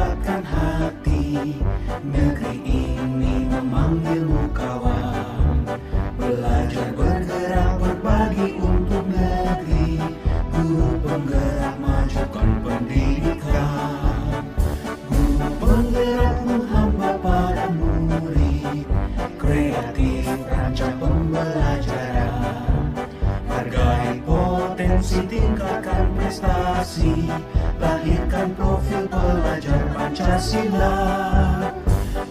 kuatkan hati. Negeri ini memanggilmu kawan. Belajar bergerak berbagi untuk negeri. Guru penggerak majukan pendidikan. Guru penggerak menghamba para murid. Kreatif rancang pembelajaran. Hargai potensi, tingkatkan prestasi. Lahirkan profil pelajar Pancasila.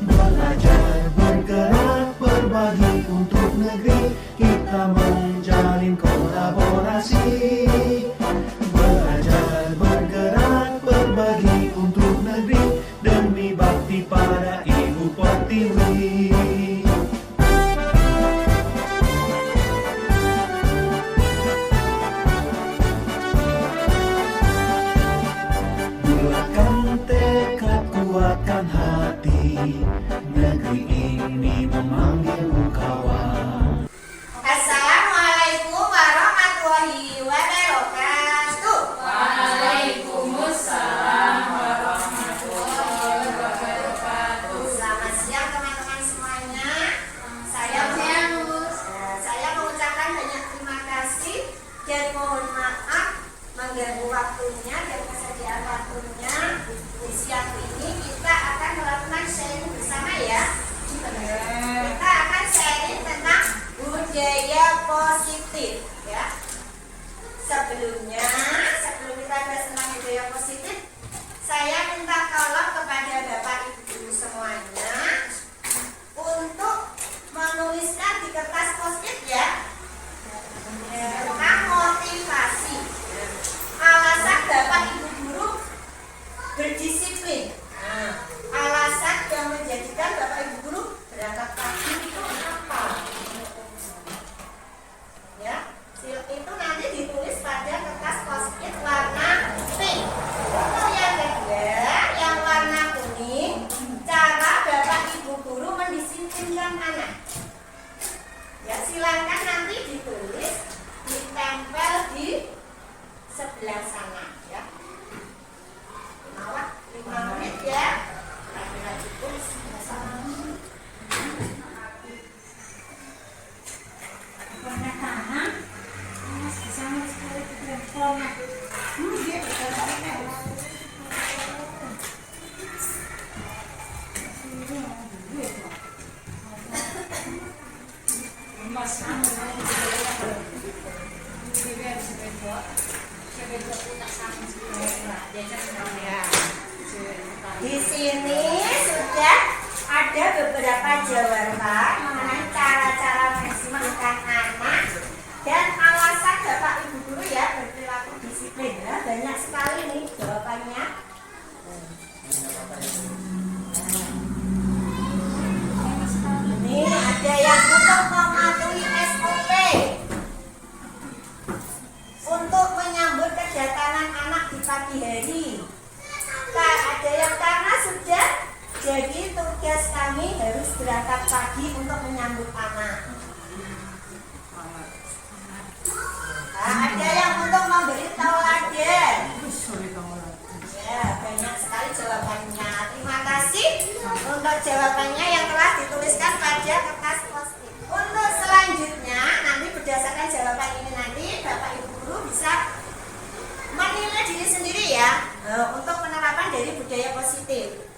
Belajar bergerak berbagi untuk negeri. Kita menjalin kolaborasi. Belajar bergerak berbagi untuk negeri. Demi bakti pada Ibu Pertiwi. Bulatkan tekad, kuatkan hati. Negeri ini memanggilmu kawan. Assalamualaikum warahmatullahi wabarakatuh. Waalaikumsalam warahmatullahi wabarakatuh. Selamat siang teman-teman semuanya. Saya mengucapkan banyak terima kasih dan mohon maaf mengganggu waktunya dan kesediaan waktunya. Di siang ini kita akan melakukan sharing bersama ya. Kita akan sharing tentang budaya positif ya. Sebelum kita bahas tentang budaya positif, saya minta tolong kepada Bapak Ibu guru semuanya untuk menuliskan di kertas post-it ya, tentang motivasi. Alasan Bapak Ibu guru berdisiplin. Alasan yang menjadikan Bapak Ibu guru berangkat pagi itu apa? Ya, itu nanti ditulis pada kertas post-it warna pink. Untuk yang kedua, yang warna kuning, cara Bapak Ibu guru mendisiplinkan anak. Ya, silakan nanti ditulis, ditempel di sebelah sana ya. 5 menit ya. Kira-kira cukup. Warna tanah, sama sekali tidak pernah. Dia Di sini sudah ada beberapa jawaban mengenai cara-cara mendisiplinkan anak dan alasan Bapak Ibu guru ya berperilaku disiplin ya. Banyak sekali nih jawabannya. Ini ada yang untuk mematuhi SOP untuk menyambut kedatangan anak di pagi hari. Ada yang karena sudah jadi tugas kami harus berangkat pagi untuk menyambut anak. Ada yang untuk memberi tauladan. Ya, banyak sekali jawabannya. Terima kasih untuk jawabannya yang telah dituliskan pada kertas post-it. Untuk selanjutnya, nanti berdasarkan jawaban ini nanti Bapak Ibu guru bisa menilai diri sendiri ya untuk penerapan dari budaya positif.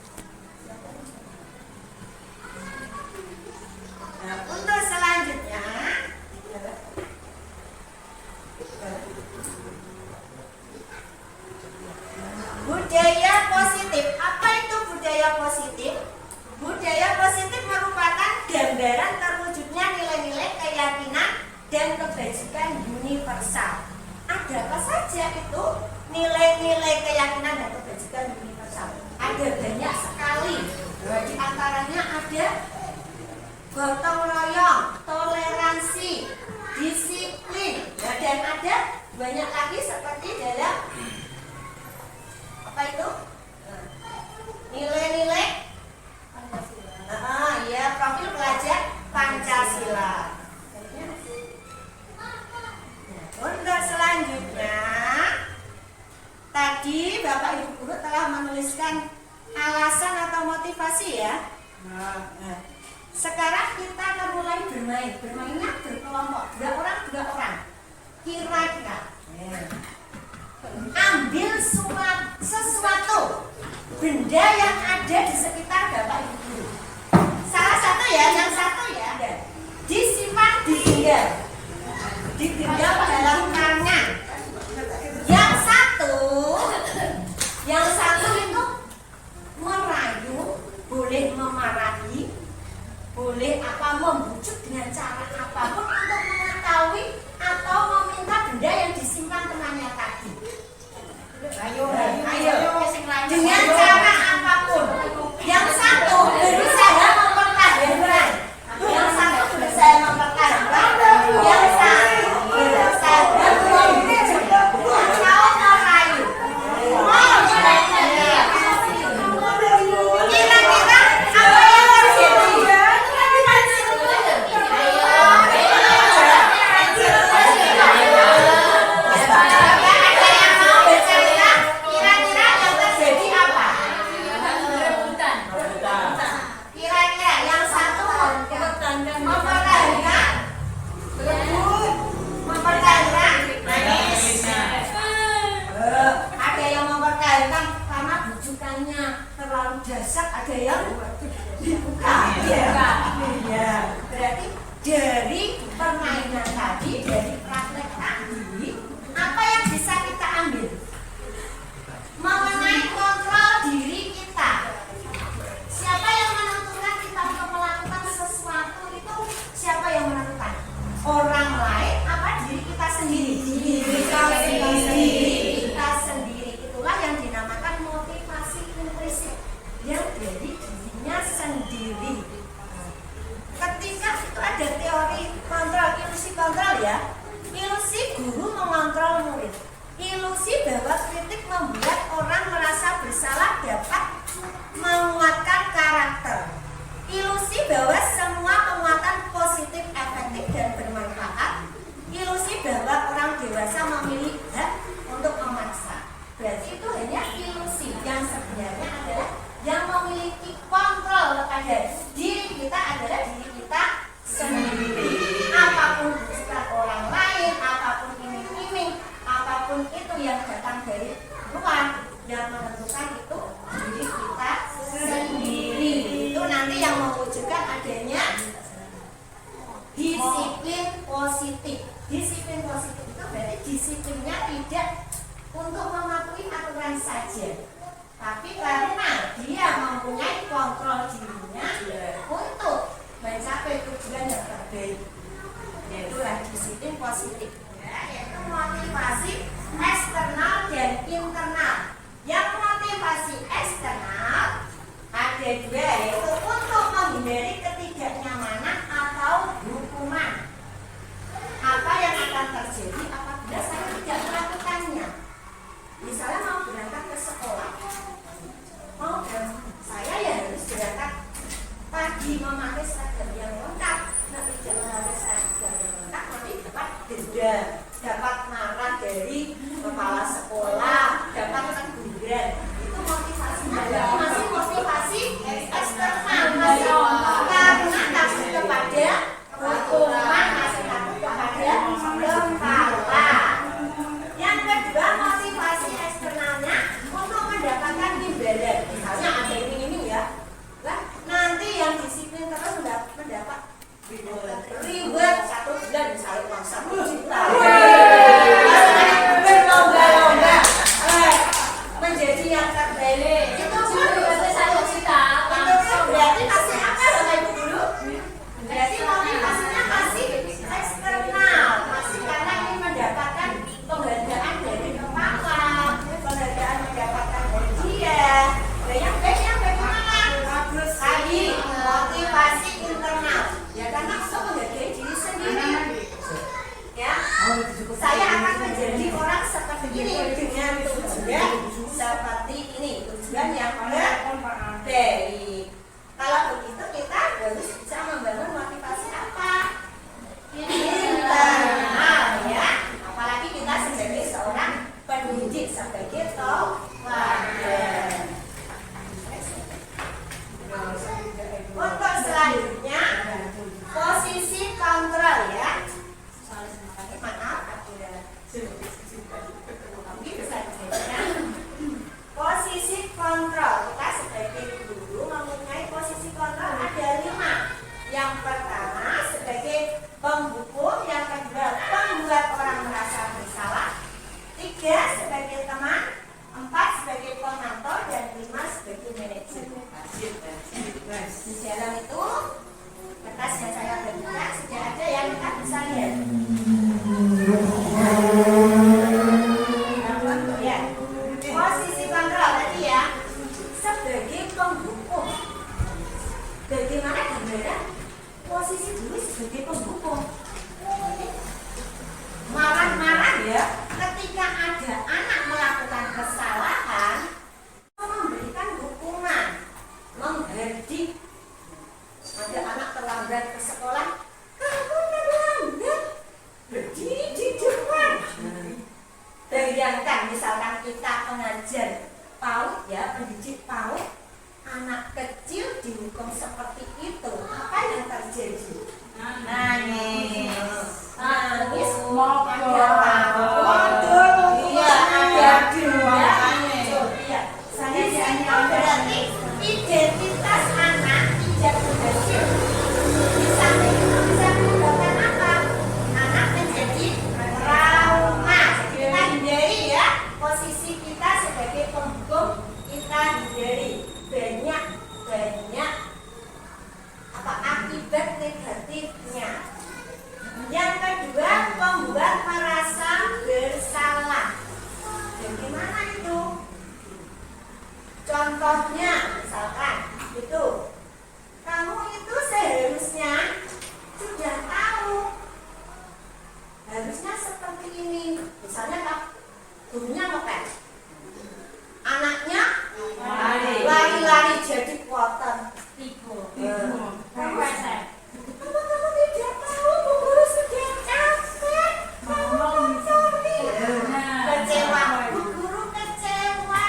Nah, untuk selanjutnya budaya positif. Apa itu budaya positif? Budaya positif merupakan gambaran terwujudnya nilai-nilai keyakinan dan kebajikan universal. Ada apa saja itu nilai-nilai keyakinan dan kebajikan universal? Ada banyak sekali. Di antaranya ada gotong royong, toleransi, disiplin, dan ada banyak lagi seperti dalam apa itu? Nilai-nilai Pancasila. Ya, profil pelajar Pancasila. Untuk selanjutnya, tadi Bapak Ibu guru telah menuliskan alasan atau motivasi ya. Nah, sekarang kita akan mulai bermain. Bermainnya berkelompok, 2 orang 2 orang. Kira-kira ambil sesuatu benda yang ada di sekitar Bapak Ibu guru. Salah satu ya, yang satu ya, disimpan di genggam dalam tangan. Yang satu itu merayu, boleh memarahi, boleh membujuk dengan cara apapun untuk mengetahui atau meminta benda yang disimpan temannya tadi. Ayo. Dengan cara apapun. Yang satu berusaha mempertahankan. Yang satu berusaha mempertahankan. Yang satu berusaha membujuk atau merayu. Kira-kira apa yang terjadi? Ada yang dibuka. Ya. Berarti dari permainan tadi, dari praktek tadi, apa yang bisa kita ambil? Mengenai kontrol diri kita. Siapa yang menentukan kita untuk melakukan sesuatu itu? Siapa yang menentukan? Orang lain apa diri kita sendiri? Diri kita sendiri. Itulah yang dinamakan motivasi implisit. Yang dari dirinya sendiri. Ketika itu ada teori kontrol, ilusi kontrol ya. Ilusi guru mengontrol murid. Ilusi bahwa kritik membuat orang merasa bersalah dapat menguatkan karakter. Ilusi bahwa semua penguatan positif, efektif dan bermanfaat. Ilusi bahwa orang dewasa memiliki hak untuk memaksa. Berarti itu hanya ilusi. Yang sebenarnya adalah yang memiliki kontrol pada diri kita adalah diri kita sendiri. Apapun bukan orang lain, apapun iming-iming, apapun itu yang datang dari luar, yang menentukan itu diri kita sendiri. Itu nanti yang mewujudkan adanya disiplin positif. Disiplin positif itu berarti disiplinnya tidak untuk mematuhi aturan saja, tapi karena dia mempunyai kontrol dirinya untuk mencapai tujuan yang terbaik, yaitulah disiplin positif, yaitu motivasi eksternal dan internal. Yang motivasi eksternal ada 2, yaitu untuk menghindari ketidaknyamanan atau hukuman. Apa yang akan terjadi apabila saya tidak melakukannya? Misalnya mau berangkat ke sekolah, saya ya harus berangkat pagi memakai seragam yang lengkap. Nah, tidak memakai seragam yang lengkap nanti dapat denda, dapat marah dari kepala sekolah, dapat teguran. Itu motivasinya. Masih motivasi eksternal, masih karena takut kepada hukuman, masih takut kepada kepala. Yang kedua, motivasi eksternalnya untuk mendapatkan imbalan. Misalnya ada ini ya, nah, nanti yang disiplin terus mendapat reward 1 bulan misalnya uang 1 juta. Di dalam itu kertas yang saya berikan sudah ada yang kita bisa lihat. Ya. Posisi kontrol tadi ya sebagai penghubung. Bagaimana gambaran posisi dulu sebagai penghubung? Marah-marah ya ketika ada anak melakukan kesalahan, memberikan hukuman, menghardik. Ada anak terlambat ke sekolah, kamu terlambat, berdiri di depan. Bayangkan misalkan kita pengajar PAUD ya, pendidik PAUD, anak kecil dihukum seperti itu, apa yang terjadi? Nangis, berarti identitas anak tidak berhasil. Di samping itu bisa menyebabkan apa? Anak menjadi trauma. Kita hindari ya, posisi kita sebagai penghukum kita hindari. Banyak apa akibat negatifnya. Yang kedua, membuat merasa bersalah. Bagaimana itu? Contohnya, misalkan itu, kamu itu seharusnya sudah tahu, harusnya seperti ini. Misalnya gurunya ngepel, anaknya lari-lari jadi kotor. Kamu tidak tahu, Bu Guru sudah capek. Kecewa, Bu Guru kecewa.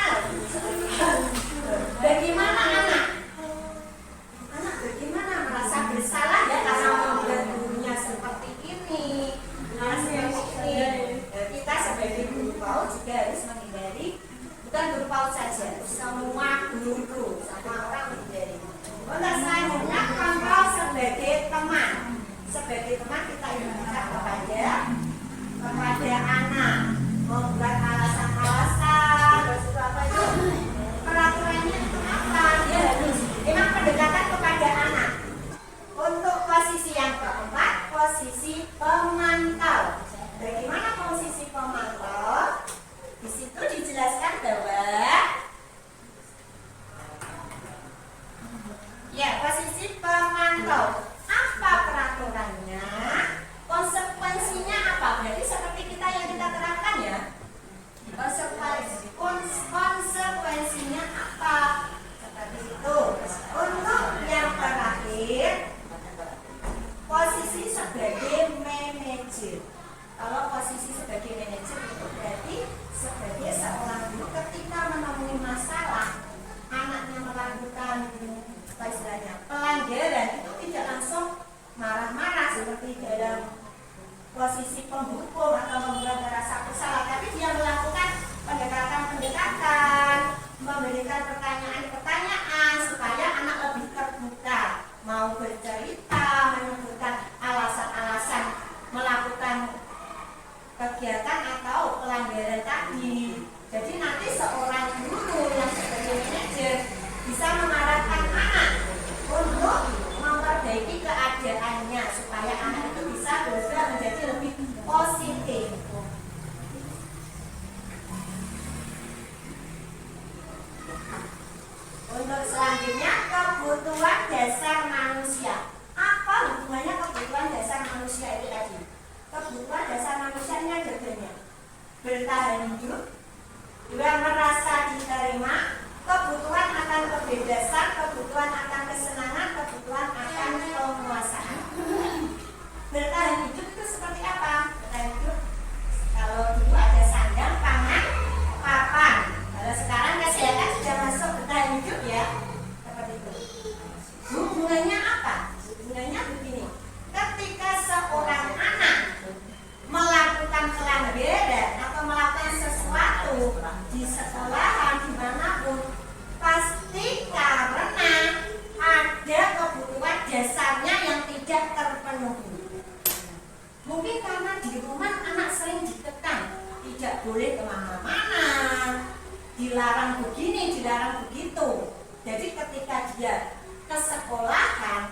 Bagaimana anak? Anak bagaimana merasa bersalah ya karena membuat gurunya seperti ini. Seperti ini. Kita sebagai guru PAUD juga harus menghindari, bukan guru PAUD saja, semua guru, sama orang menghindari. Untuk selanjutnya kontrol sebagai teman. Sebagai teman kita ingatkan kepada anak, membuat alasan-alasan, terus itu apa itu? Peraturannya itu apa? Dia harus memang pendekatan kepada anak. Untuk posisi yang keempat, posisi pemantau. Bagaimana posisi pemantau? Di situ dijelaskan bahwa ya, posisi pemantau. Apa peraturannya? Konsekuensinya apa? Berarti seperti kita yang kita terapkan ya. Konsekuensinya apa? Seperti itu. Untuk yang terakhir, posisi sebagai manajer. Kalau posisi sebagai manajer itu berarti sebagai seorang guru ketika menemui masalah, anaknya melakukan istilahnya pelanggaran, itu tidak langsung marah-marah seperti dalam posisi penghukum atau membuat merasa bersalah, tapi dia melakukan pendekatan, memberikan pertanyaan-pertanyaan supaya anak lebih terbuka, mau bercerita, menyebutkan alasan-alasan melakukan kegiatan atau pelanggaran tadi. Jadi nanti seorang guru yang sebagai manajer bisa mengarahkan anak untuk memperbaiki keadaannya supaya anak itu bisa berubah menjadi lebih positif. Untuk selanjutnya, kebutuhan dasar manusia. Apa hubungannya kebutuhan dasar manusia itu tadi? Kebutuhan dasar manusia ini ada banyak. Bertahan hidup, juga merasa diterima, kebutuhan akan kebebasan, kebutuhan akan kesenangan, kebutuhan akan penguasaan. Bertahan hidup itu seperti apa? Bertahan hidup, kalau dulu ada sandang, pangan, papan. Kalau sekarang kesehatan sudah masuk bertahan hidup ya, seperti itu. Hubungannya apa? Hubungannya begini. Ketika seorang anak melakukan pelanggaran atau melakukan sesuatu di sekolahan dimanapun, pasti karena ada kebutuhan dasarnya yang tidak terpenuhi. Mungkin karena di rumah anak sering ditekan, tidak boleh kemana-mana, dilarang begini, dilarang begitu. Jadi ketika di dia ke sekolahan,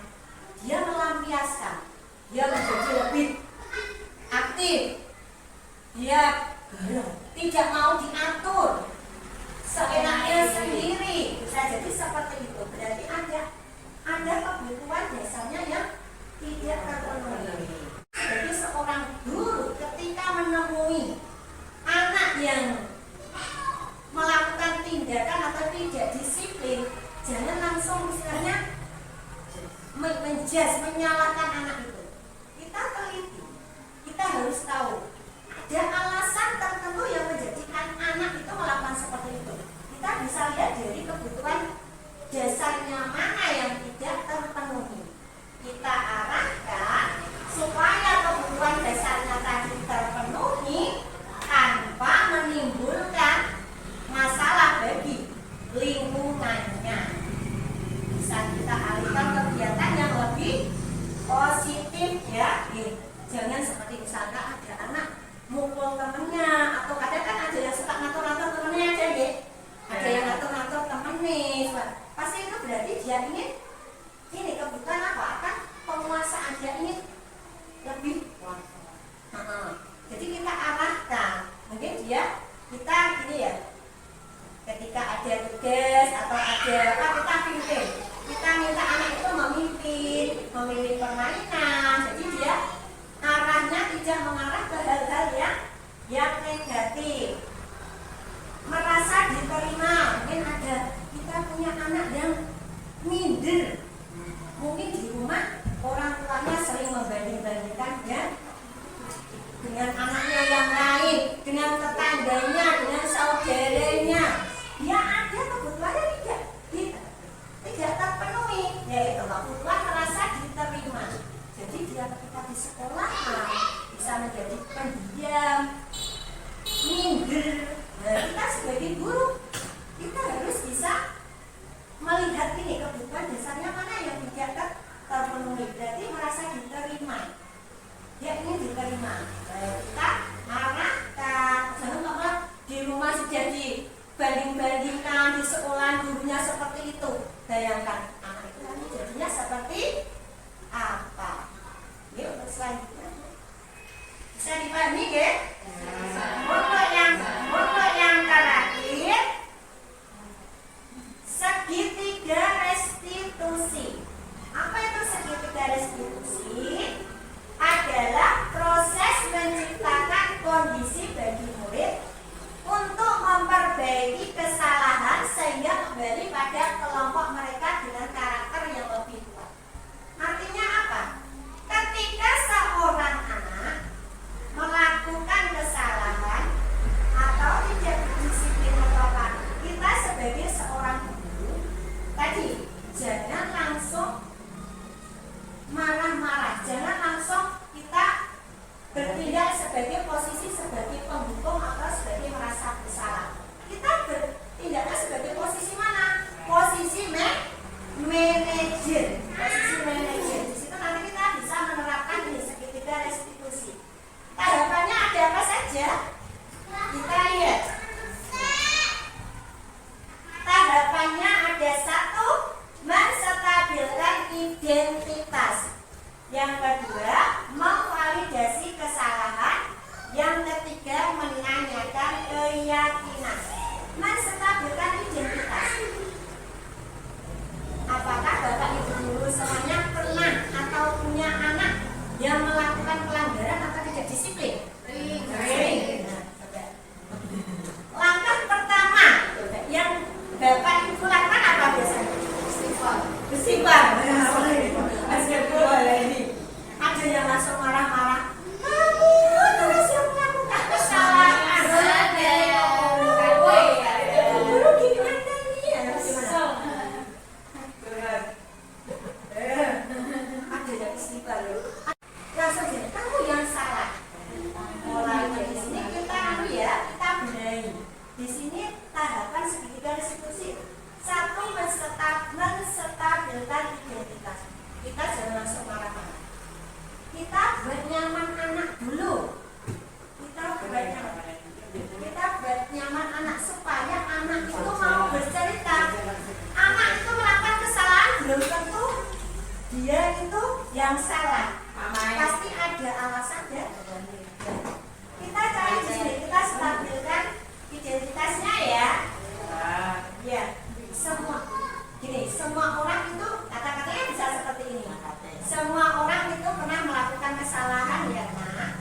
dia melampiaskan, dia menjadi lebih aktif, dia tidak mau diatur seenaknya sendiri, bisa jadi seperti itu. Berarti ada kebutuhan dasarnya yang tidak terpenuhi. Jadi seorang guru ketika menemui anak yang melakukan tindakan atau tidak disiplin, jangan langsung misalnya menyalahkan anak itu. Kita teliti, kita harus tahu ada alasan tertentu yang menjadikan anak itu melakukan seperti itu. Kita bisa lihat dari kebutuhan dasarnya mana yang tidak terpenuhi. Kita arahkan supaya kebutuhan dasarnya tadi terpenuhi tanpa menimbulkan masalah bagi lingkungannya. Bisa kita alihkan kegiatan yang lebih positif ya. Jangan seperti misalnya ada anak mukul temennya, atau kadang kan ada yang suka ngatur-ngatur temennya aja ya. Ada yang ngatur-ngatur temennya. Pasti itu berarti dia ingin ini kebutuhan apa? Akan penguasaan, dia ingin lebih. Jadi kita arahkan. Mungkin kita gini ya. Ketika ada tugas atau ada apa, kita pimpin. Kita minta anak itu memimpin permainan. Jadi dia arahnya tidak mengarah ke hal-hal yang negatif. Merasa diterima. Mungkin ada kita punya anak yang minder. Mungkin di rumah orang tuanya sering membanding-bandingkan ya dengan anaknya yang lain, dengan tetangganya, dengan saudaranya. Dia ada kebutuhannya tidak terpenuhi, yaitu kebutuhan merasa diterima. Jadi dia ketika di sekolah bisa menjadi pendiam, minder. Nah, kita sebagai guru kita harus bisa melihat ini kebutuhan dasarnya mana yang tidak terpenuhi. Berarti merasa diterima, dia ingin diterima. Kita arahkan, jangan kalau di rumah sudah dibanding-bandingkan, di sekolah gurunya seperti itu. Bayangkan anak itu nanti jadinya seperti apa? Yuk untuk selanjutnya bisa dipahami ya? Untuk yang terakhir, segitiga restitusi. Apa itu segitiga restitusi? Adalah proses menciptakan kondisi bagi murid untuk memperbaiki kesalahan sehingga kembali pada kelompok mereka dengan karakter yang lebih kuat. Artinya apa? Ketika seorang anak melakukan kesalahan atau tidak berdisiplin atau apa, kita sebagai seorang guru tadi jangan langsung marah-marah, jangan langsung kita bertindak sebagai posisi sebagai pendukung atau sebagai merasa bersalah. Kita bertindaknya sebagai posisi mana? Posisi manajer. Posisi manajer. Di situ nanti kita bisa menerapkan ini segitiga restitusi. Tahapannya ada apa saja? Kita lihat. Tahapannya ada satu, menstabilkan identitas. Yang kedua, memvalidasi kesalahan. Yang ketiga, menanyakan keyakinan. Menstabilkan identitas. Apakah Bapak Ibu guru semuanya pernah atau punya anak yang melakukan pelanggaran atau tidak disiplin? Sering. Langkah pertama yang Bapak Ibu lakukan apa biasanya? Besibar. Ada yang langsung marah-marah. Kamu terus yang melakukan kesalahan. Guru gimana nih? Ada yang istighfar. Langsung jadi kamu yang salah. Mulai dari sini kita kita benahi. Di sini tahapan segitiga restitusi. Satu, menstabilkan identitas. Kita jangan langsung marah-marah. Kita buat nyaman anak dulu. Kita buat nyaman anak supaya anak itu mau bercerita. Anak itu melakukan kesalahan dia itu yang salah. Mamai. Pasti ada alasan ya. Kita cari di sini, kita stabilkan identitasnya ya. Ya, semua orang itu kata-katanya bisa seperti ini. Semua orang itu pernah melakukan kesalahan ya nak.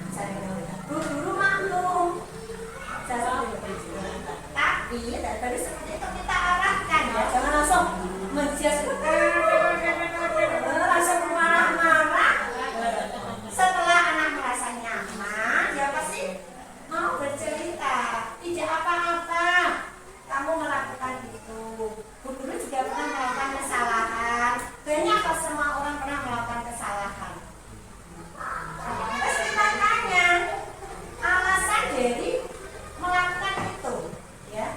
Guru maklum. Tapi dari seperti itu kita arahkan ya, jangan langsung menjudge, langsung marah-marah. Setelah anak merasa nyaman, dia pasti mau bercerita. Tidak apa-apa, kamu melakukan itu. Guru juga pernah melakukan kesalahan. Banyak kok, semua orang pernah melakukan kesalahan. Terus kita tanya alasan dari melakukan itu, ya.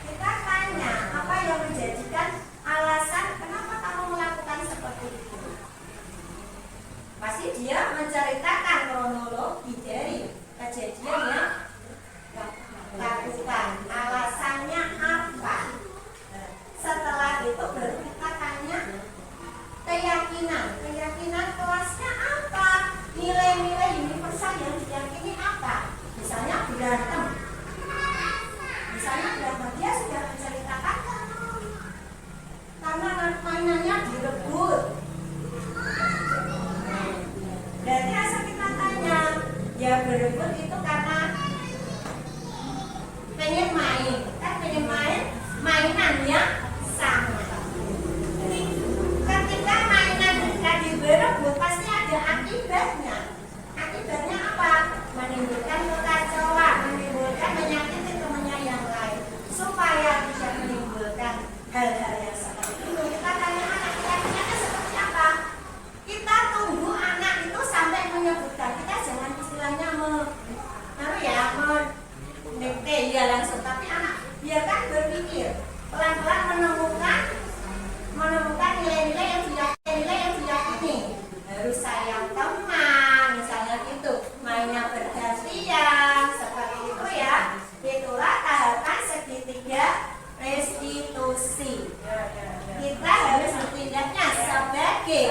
Kita tanya apa yang menjadikan alasan kenapa kamu melakukan seperti itu. Pasti dia menceritakan kronologi dari kejadian yang lakukan, alasannya apa. Setelah itu baru kita tanya keyakinan kelasnya apa, nilai-nilai universal yang diyakini apa. Misalnya berantem, dia sudah menceritakan karena mainannya direbut. Berarti asal kita tanya, ya berebut itu karena pengen main, kan pengen main, mainannya sama. Ketika mainan kita diberebut pasti ada akibatnya. Akibatnya apa? Menimbulkan kekacauan, menimbulkan menyakiti temannya yang lain. Supaya tidak menimbulkan hal-hal yang seperti itu, kita tanya anak keyakinannya seperti apa. Kita tunggu anak itu sampai menyebutkan. Kita jangan istilahnya mendikte ya langsung, tapi anak biarkan berpikir, pelan-pelan menemukan nilai-nilai yang diyakini. Harus sayang teman, misalnya gitu, mainnya bergantian, seperti itu ya. Itulah tahapan segitiga restitusi. Kita harus bertindaknya sebagai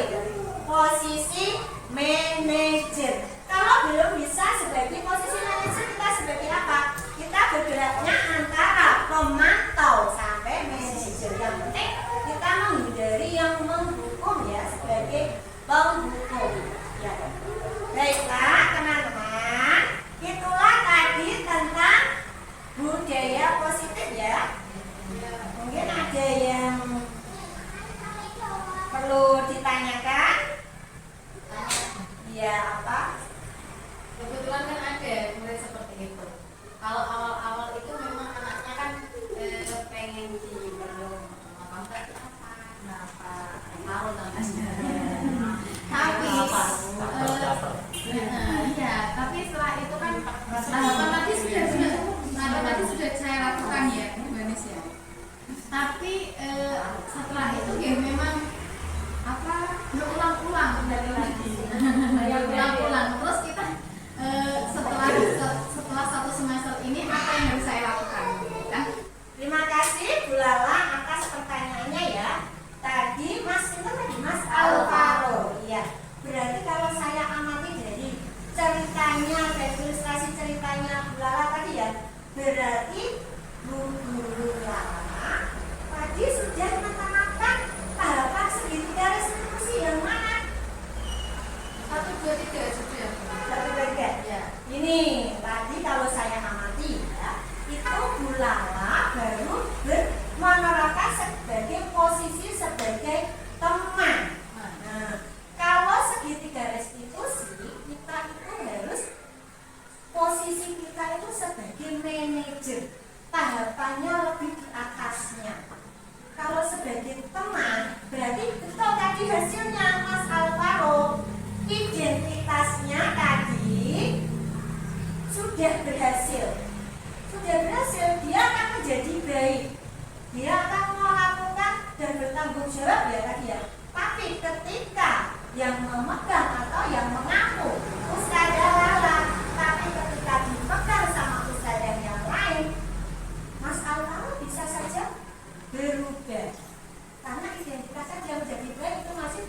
posisi manajer. Kalau belum bisa sebagai posisi manajer, kita sebagai apa? Kita bergeraknya antara pemantau sampai manajer. Yang penting kita menghindari yang menghukum ya, sebagai penghukum. Ya. Baiklah teman-teman, itulah tadi tentang budaya positif ya. Mungkin ada yang perlu ditanyakan? Ya apa? Kebetulan kan ada murid seperti itu. Kalau awal-awal itu memang anaknya kan pengen dibelum apa tahu namanya. Tapi iya, tapi setelah itu kan tahapan tadi sudah saya lakukan ya, Indonesia. Tapi setelah itu ya memang berulang-ulang lagi. Berulang-ulang terus kita setelah satu semester ini apa yang harus saya lakukan kan? Terima kasih Bu Lala atas pertanyaannya ya. Tadi Mas Alvaro. Iya. Berarti kalau saya amati dari ceritanya, dari ilustrasi ceritanya Bu Lala tadi ya, berarti Bu Lala tadi sudah menerapkan tahapan segitiga restitusi yang mana? 1, 2, 3 sudah. 1, 2, 3. Ya. Ini tadi kalau saya amati ya, itu Bu Lala baru menerapkan sebagai posisi sebagai teman. Nah, kalau segitiga restitusi kita itu harus posisi kita itu sebagai manajer, tahapannya lebih di atasnya. Kalau sebagai teman berarti betul tadi hasilnya Mas Alvaro, identitasnya tadi sudah berhasil, dia akan menjadi baik, dia akan melakukan dan bertanggung jawab ya tadi ya. Tapi ketika yang memegang atau yang mengaku Ustazah Lala, tapi ketika dipegang sama ustazah yang lain, Mas Alvaro bisa saja berubah, karena identitasnya dia menjadi baik itu masih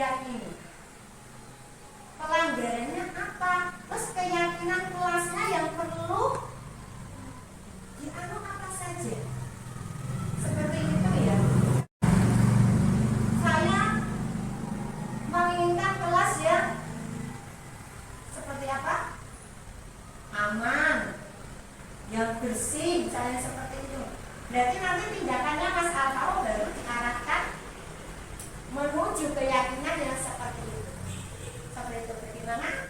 diyakini. Pelanggarannya apa? Terus keyakinan kelasnya yang perlu dianu apa saja? Seperti itu ya. Saya menginginkan kelas yang seperti apa? Aman, yang bersih, misalnya seperti itu. Berarti nanti tindakannya Mas Alvaro baru diarahkan menuju keyakinan yang seperti itu. Seperti itu bagaimana?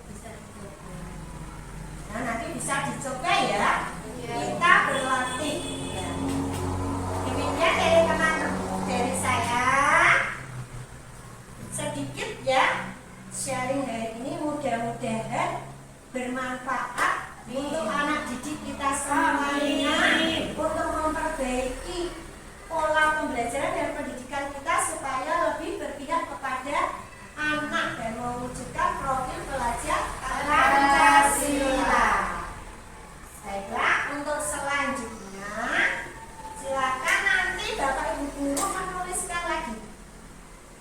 Bisa dicoba. Nah, nanti bisa dicoba ya. Kita berlatih. Ya. Demikian dari teman-teman, dari saya sedikit ya sharing hari ini, mudah-mudahan bermanfaat untuk anak didik kita semuanya, untuk memperbaiki pola pembelajaran dan pendidikan kita supaya lebih berpihak kepada anak dan mewujudkan profil pelajar Pancasila. Baiklah, untuk selanjutnya silakan nanti Bapak Ibu guru menuliskan lagi.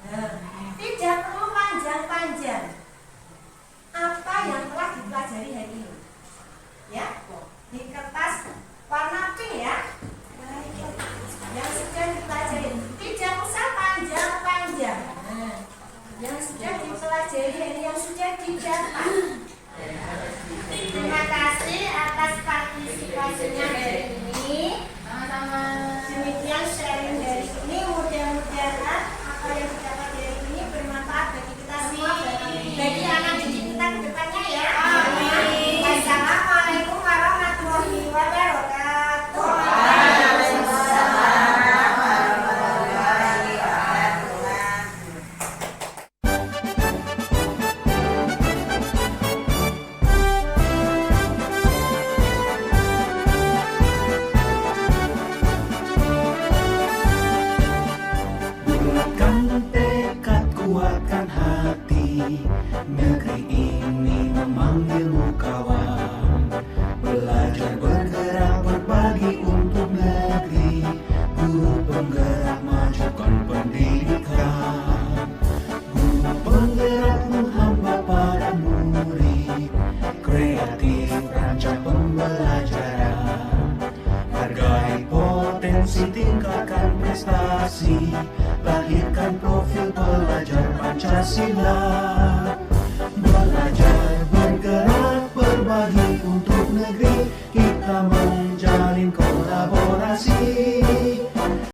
Nah, tidak perlu panjang-panjang apa yang telah dipelajari hari ini. Ya, di kertas warna pink ya. Yang sudah dipelajari, tidak usah panjang-panjang. Nah, yang sudah dipelajari dan yang sudah didapat. Terima kasih atas partisipasinya hari ini. Sama-sama. Demikian sharing dari ini, mudah-mudahan apa yang didapat dari ini bermanfaat bagi kita semua, bagi anak didik kita ke depannya ya. Amin. Wassalamualaikum warahmatullahi wabarakatuh. Bulatkan tekad, kuatkan hati. Negeri ini memanggilmu kawan. Belajar bergerak berbagi untuk negeri. Guru penggerak majukan pendidikan. Guru penggerakmu hamba pada murid. Kreatif rancang pembelajaran. Hargai potensi, tingkatkan prestasi. Lahirkan profil pelajar Pancasila.